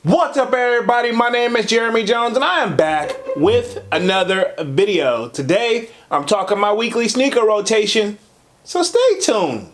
What's up, everybody? My name is Jeremy Jones and I am back with another video. Today I'm talking my weekly sneaker rotation, so stay tuned.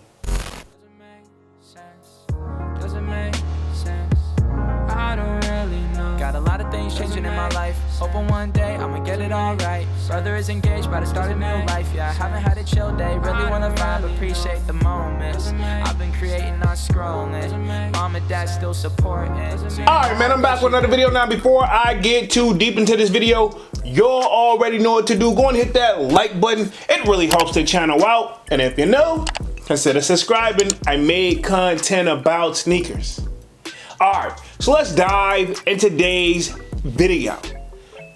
Got a lot of things changing in my life. Hoping one day I'ma get it all right. Brother is engaged, about to start a new life. Yeah, I haven't had a chill day. Really wanna vibe, appreciate the moments. I've been creating, not scrolling. Mom and dad still supporting. Alright, man, I'm back with another video. Now, before I get too deep into this video, y'all already know what to do. Go and hit that like button. It really helps the channel out. And if you know, consider subscribing. I made content about sneakers. Alright, so let's dive into today's video.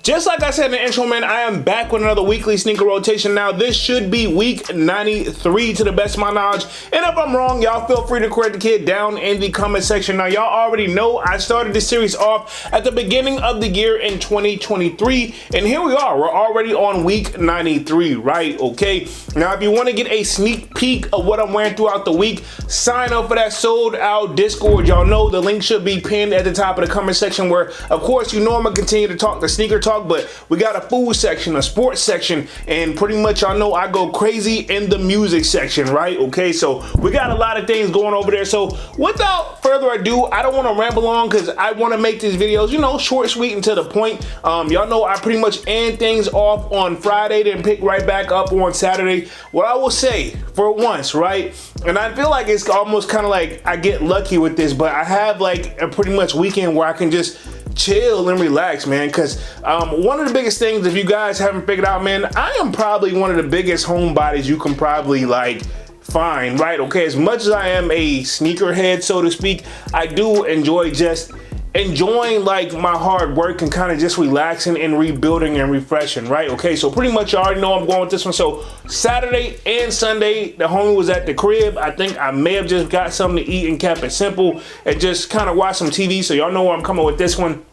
Just like I said in the intro, man, I am back with another weekly sneaker rotation. Now, this should be week 93 to the best of my knowledge. And if I'm wrong, y'all feel free to correct the kid down in the comment section. Now, y'all already know I started this series off at the beginning of the year in 2023. And here we are. We're already on week 93, right? Okay. Now, if you want to get a sneak peek of what I'm wearing throughout the week, sign up for that sold out Discord. Y'all know the link should be pinned at the top of the comment section where, of course, you know I'm going to continue to talk the sneaker talk. But we got a food section, a sports section, and pretty much y'all know I go crazy in the music section, right? Okay, so we got a lot of things going over there. So without further ado, I don't want to ramble on because I want to make these videos, you know, short, sweet, and to the point. Y'all know I pretty much end things off on Friday, then pick right back up on Saturday. What I will say for once, right? And I feel like it's almost kind of like I get lucky with this, but I have like a pretty much weekend where I can just chill and relax, man, because one of the biggest things, if you guys haven't figured out, man, I am probably one of the biggest homebodies you can probably like find, right? Okay, as much as I am a sneakerhead, so to speak, I do enjoy just enjoying like my hard work and kind of just relaxing and rebuilding and refreshing, right? Okay, so pretty much you already know I'm going with this one. So Saturday and Sunday, the homie was at the crib. I think I may have just got something to eat and kept it simple and just kind of watch some TV. So y'all know where I'm coming with this one.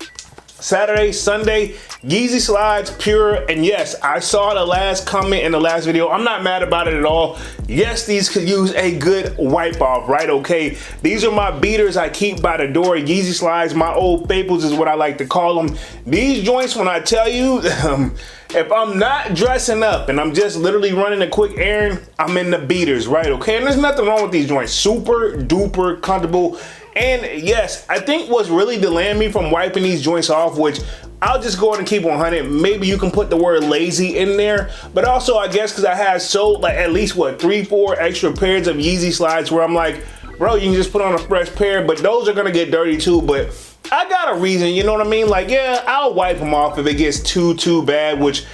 Saturday, Sunday, YEEZY slides, pure, and yes, I saw the last comment in the last video. I'm not mad about it at all. Yes, these could use a good wipe off, right? Okay, these are my beaters I keep by the door. YEEZY slides, my old fables is what I like to call them. These joints, when I tell you, if I'm not dressing up and I'm just literally running a quick errand, I'm in the beaters, right? Okay, and there's nothing wrong with these joints. Super duper comfortable. And yes, I think what's really delaying me from wiping these joints off, which I'll just go ahead and keep 100. Maybe you can put the word lazy in there, but also I guess because I had so like at least what 3-4 extra pairs of YEEZY slides where I'm like, bro, you can just put on a fresh pair, but those are gonna get dirty too. But I got a reason, you know what I mean? Like, yeah, I'll wipe them off if it gets too bad, which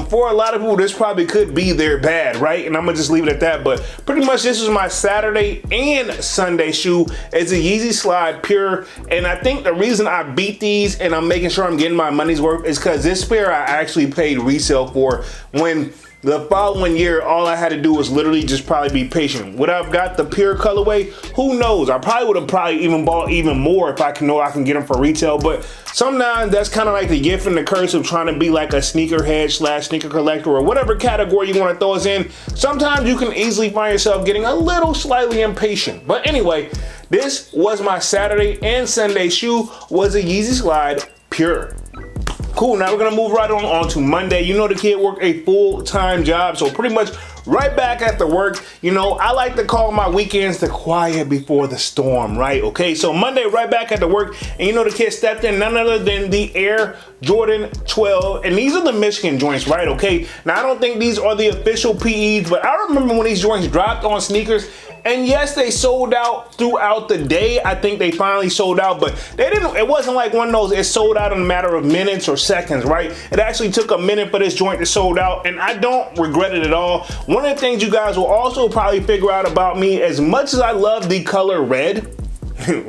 for a lot of people, this probably could be their bad, right? And I'm gonna just leave it at that. But pretty much this is my Saturday and Sunday shoe. It's a YEEZY slide pure. And I think the reason I beat these and I'm making sure I'm getting my money's worth is because this pair I actually paid resale for when the following year, all I had to do was literally just probably be patient. Would I've got the pure colorway? Who knows? I probably would have even bought even more if I can know I can get them for retail. But sometimes that's kind of like the gift and the curse of trying to be like a sneakerhead / sneaker collector or whatever category you want to throw us in. Sometimes you can easily find yourself getting a little slightly impatient. But anyway, this was my Saturday and Sunday shoe, was a YEEZY slide pure. Cool, now we're gonna move right on to Monday. You know the kid worked a full-time job, so pretty much right back at the work. You know, I like to call my weekends the quiet before the storm, right? Okay, so Monday, right back at the work, and you know the kid stepped in none other than the Air Jordan 12, and these are the Michigan joints, right? Okay, now I don't think these are the official PEs, but I remember when these joints dropped on sneakers, and yes, they sold out throughout the day. I think they finally sold out, but they didn't. It wasn't like one of those, it sold out in a matter of minutes or seconds, right? It actually took a minute for this joint to sold out, and I don't regret it at all. One of the things you guys will also probably figure out about me, as much as I love the color red,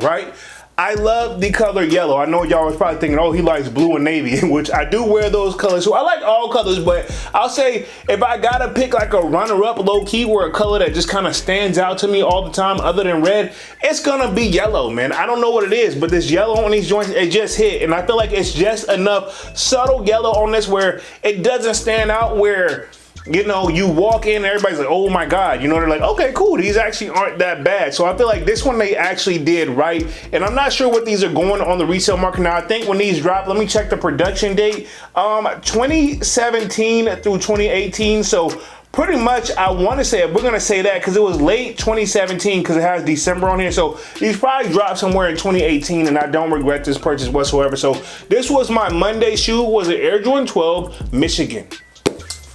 right? I love the color yellow. I know y'all was probably thinking, oh, he likes blue and navy, which I do wear those colors. So I like all colors, but I'll say if I gotta pick like a runner-up low-key where a color that just kind of stands out to me all the time other than red, it's gonna be yellow, man. I don't know what it is, but this yellow on these joints, it just hit. And I feel like it's just enough subtle yellow on this where it doesn't stand out where you know, you walk in and everybody's like, oh my God, you know, they're like, okay, cool, these actually aren't that bad. So I feel like this one they actually did right. And I'm not sure what these are going on the resale market now. I think when these drop, let me check the production date, 2017 through 2018. So pretty much, I want to say, we're going to say that because it was late 2017 because it has December on here. So these probably dropped somewhere in 2018, and I don't regret this purchase whatsoever. So this was my Monday shoe, was an Air Jordan 12 Michigan.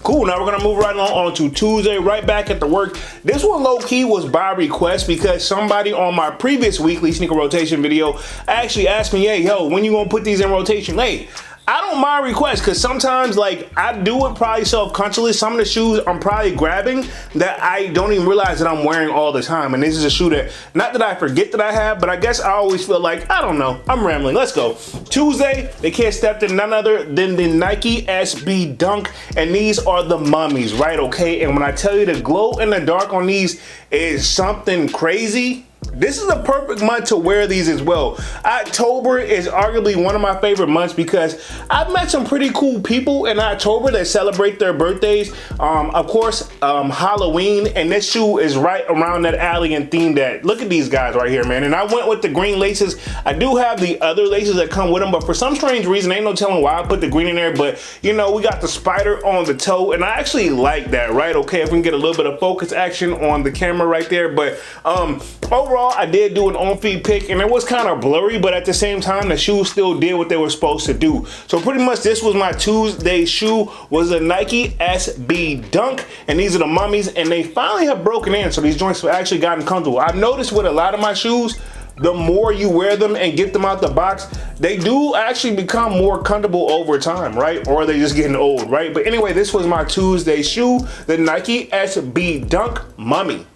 Cool, now we're gonna move right on to Tuesday, right back at the work. This one low-key was by request because somebody on my previous weekly sneaker rotation video actually asked me, hey, yo, when you gonna put these in rotation? Hey, I don't mind requests because sometimes, like, I do it probably self-consciously. Some of the shoes I'm probably grabbing that I don't even realize that I'm wearing all the time. And this is a shoe that, not that I forget that I have, but I guess I always feel like, I don't know, I'm rambling. Let's go. Tuesday, they can't step in none other than the Nike SB Dunk. And these are the mummies, right? Okay. And when I tell you the glow in the dark on these is something crazy, this is a perfect month to wear these as well. October is arguably one of my favorite months because I've met some pretty cool people in October that celebrate their birthdays. Of course, Halloween, and this shoe is right around that alley and theme that, look at these guys right here, man. And I went with the green laces. I do have the other laces that come with them, but for some strange reason, ain't no telling why I put the green in there, but you know, we got the spider on the toe, and I actually like that, right? Okay, if we can get a little bit of focus action on the camera right there, but overall, I did do an on-feet pick, and it was kind of blurry, but at the same time, the shoes still did what they were supposed to do. So pretty much this was my Tuesday shoe, was a Nike SB Dunk, and these are the mummies, and they finally have broken in, so these joints have actually gotten comfortable. I've noticed with a lot of my shoes, the more you wear them and get them out the box, they do actually become more comfortable over time, right? Or are they just getting old, right? But anyway, this was my Tuesday shoe, the Nike SB Dunk Mummy.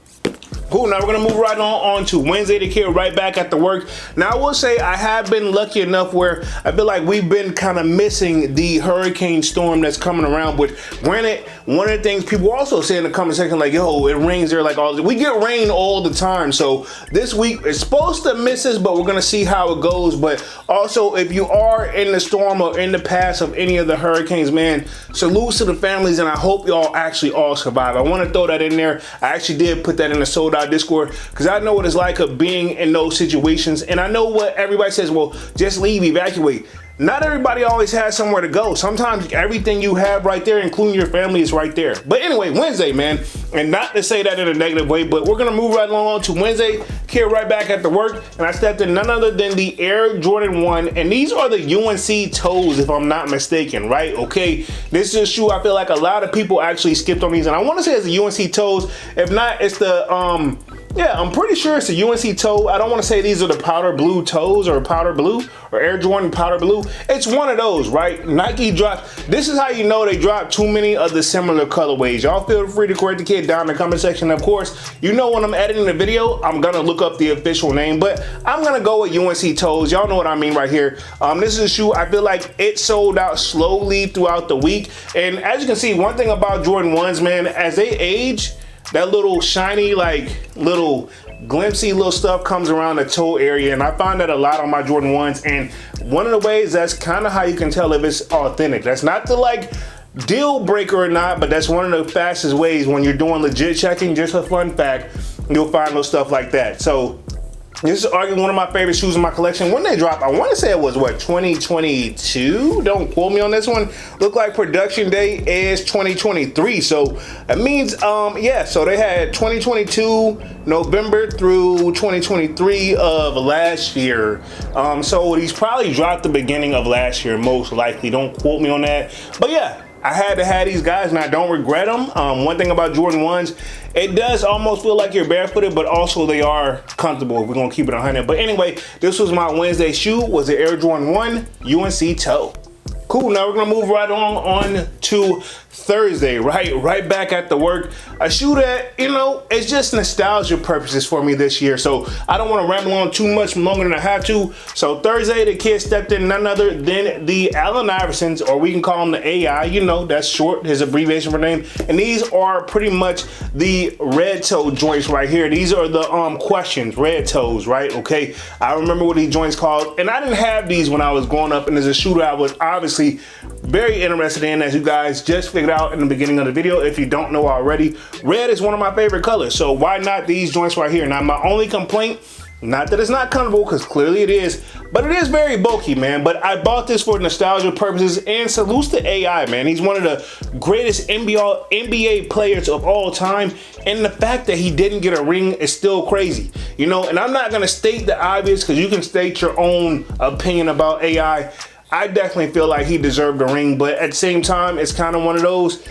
Cool, now we're gonna move right on to Wednesday to kill right back at the work. Now I will say I have been lucky enough where I feel like we've been kind of missing the hurricane storm that's coming around. But granted, one of the things people also say in the comment section, like, yo, it rains there like all, we get rain all the time. So this week it's supposed to miss us, but we're gonna see how it goes. But also, if you are in the storm or in the path of any of the hurricanes, man, salutes to the families, and I hope y'all actually all survive. I want to throw that in there. I actually did put that in the sold out Discord because I know what it's like of being in those situations, and I know what everybody says, well, just leave, evacuate. Not everybody always has somewhere to go. Sometimes everything you have right there, including your family, is right there. But anyway, Wednesday, man, and not to say that in a negative way, but we're gonna move right along to Wednesday, here right back at the work, and I stepped in none other than the Air Jordan 1, and these are the UNC toes, if I'm not mistaken, right? Okay, this is a shoe I feel like a lot of people actually skipped on these, and I want to say it's the UNC toes. If not, it's the yeah, I'm pretty sure it's a UNC toe. I don't want to say these are the powder blue toes or powder blue or Air Jordan powder blue. It's one of those, right? Nike dropped. This is how you know they dropped too many of the similar colorways. Y'all feel free to correct the kid down in the comment section. Of course, you know when I'm editing the video, I'm gonna look up the official name, but I'm gonna go with UNC toes. Y'all know what I mean right here. This is a shoe, I feel like it sold out slowly throughout the week. And as you can see, one thing about Jordan 1s, man, as they age, that little shiny, like little glimpsy little stuff comes around the toe area, and I find that a lot on my Jordan 1s. And one of the ways that's kind of how you can tell if it's authentic. That's not the like deal breaker or not, but that's one of the fastest ways when you're doing legit checking. Just a fun fact, you'll find those stuff like that. So this is arguably one of my favorite shoes in my collection. When they dropped, I want to say it was what, 2022? Don't quote me on this one. Look like production date is 2023. So it means, yeah, so they had 2022 November through 2023 of last year. So these probably dropped the beginning of last year, most likely. Don't quote me on that. But yeah, I had to have these guys, and I don't regret them. One thing about Jordan 1s, it does almost feel like you're barefooted, but also they are comfortable if we're gonna keep it 100. But anyway, this was my Wednesday shoe, was the Air Jordan 1 UNC toe. Cool, now we're gonna move right on to Thursday, right back at the work. A shoe that, you know, it's just nostalgia purposes for me this year, so I don't want to ramble on too much longer than I have to. So Thursday, the kid stepped in none other than the Allen Iversons, or we can call them the AI, you know, that's short, his abbreviation for name. And these are pretty much the red toe joints right here. These are the questions, red toes, right? Okay, I remember what these joints called, and I didn't have these when I was growing up, and as a shooter, I was obviously very interested in, as you guys just figured out in the beginning of the video. If you don't know already, red is one of my favorite colors, so why not these joints right here? Now my only complaint, not that it's not comfortable, because clearly it is, but it is very bulky, man. But I bought this for nostalgia purposes, and salutes to AI, man. He's one of the greatest NBA players of all time, and the fact that he didn't get a ring is still crazy, you know. And I'm not gonna state the obvious, because you can state your own opinion about AI. I definitely feel like he deserved a ring, but at the same time, it's kind of one of those,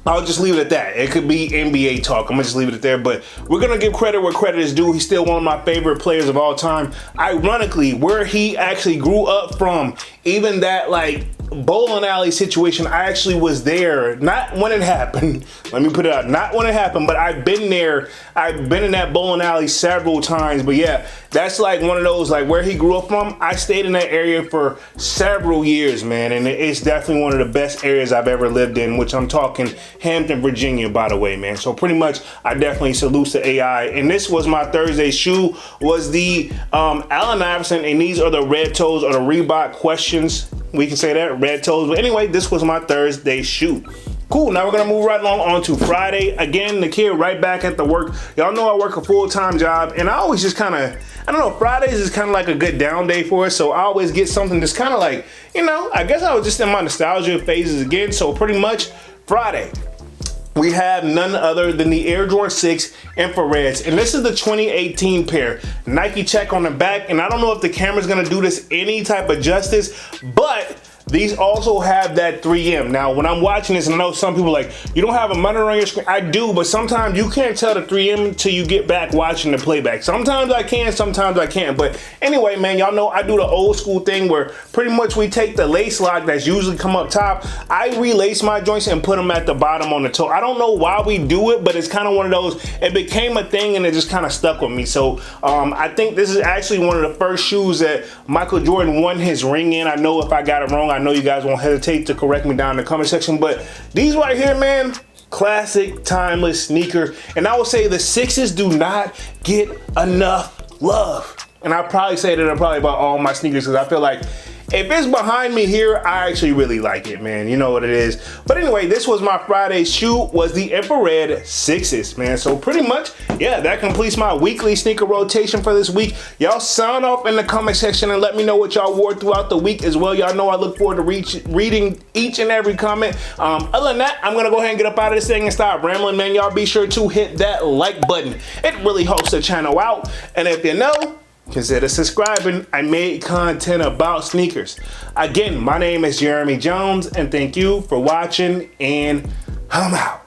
I'll just leave it at that. It could be NBA talk. I'm gonna just leave it at there, but we're gonna give credit where credit is due. He's still one of my favorite players of all time. Ironically, where he actually grew up from, even that like bowling alley situation, I actually was there, not when it happened. Let me put it out, not when it happened, but I've been there. I've been in that bowling alley several times. But yeah, that's like one of those, like where he grew up from. I stayed in that area for several years, man, and it's definitely one of the best areas I've ever lived in, which I'm talking Hampton, Virginia, by the way, man. So pretty much, I definitely salute to AI. And this was my Thursday shoe, was the Allen Iverson, and these are the red toes, or the Reebok Questions. We can say that, red toes. But anyway, this was my Thursday shoe. Cool, now we're gonna move right along on to Friday. Again, the kid right back at the work. Y'all know I work a full-time job, and I always just kind of, I don't know, Fridays is kind of like a good down day for us, so I always get something that's kind of like, you know, I guess I was just in my nostalgia phases again. So pretty much Friday, we have none other than the Air Jordan 6 Infrareds, and this is the 2018 pair. Nike check on the back, and I don't know if the camera's gonna do this any type of justice, but these also have that 3M. Now, when I'm watching this, and I know some people are like, you don't have a monitor on your screen. I do, but sometimes you can't tell the 3M until you get back watching the playback. Sometimes I can, sometimes I can't. But anyway, man, y'all know I do the old school thing where pretty much we take the lace lock that's usually come up top. I relace my joints and put them at the bottom on the toe. I don't know why we do it, but it's kind of one of those, it became a thing and it just kind of stuck with me. So I think this is actually one of the first shoes that Michael Jordan won his ring in. I know if I got it wrong, I know you guys won't hesitate to correct me down in the comment section, but these right here, man, classic, timeless sneakers. And I would say the sixes do not get enough love. And I probably say that about all my sneakers, because I feel like if it's behind me here, I actually really like it, man. You know what it is. But anyway, this was my Friday shoe, was the Infrared 6s, man. So pretty much, yeah, that completes my weekly sneaker rotation for this week. Y'all sound off in the comment section and let me know what y'all wore throughout the week as well. Y'all know I look forward to reading each and every comment. Other than that, I'm gonna go ahead and get up out of this thing and stop rambling, man. Y'all be sure to hit that like button. It really helps the channel out. And if you know, consider subscribing. I made content about sneakers. Again, my name is Jeremy Jones, and thank you for watching, and I'm out.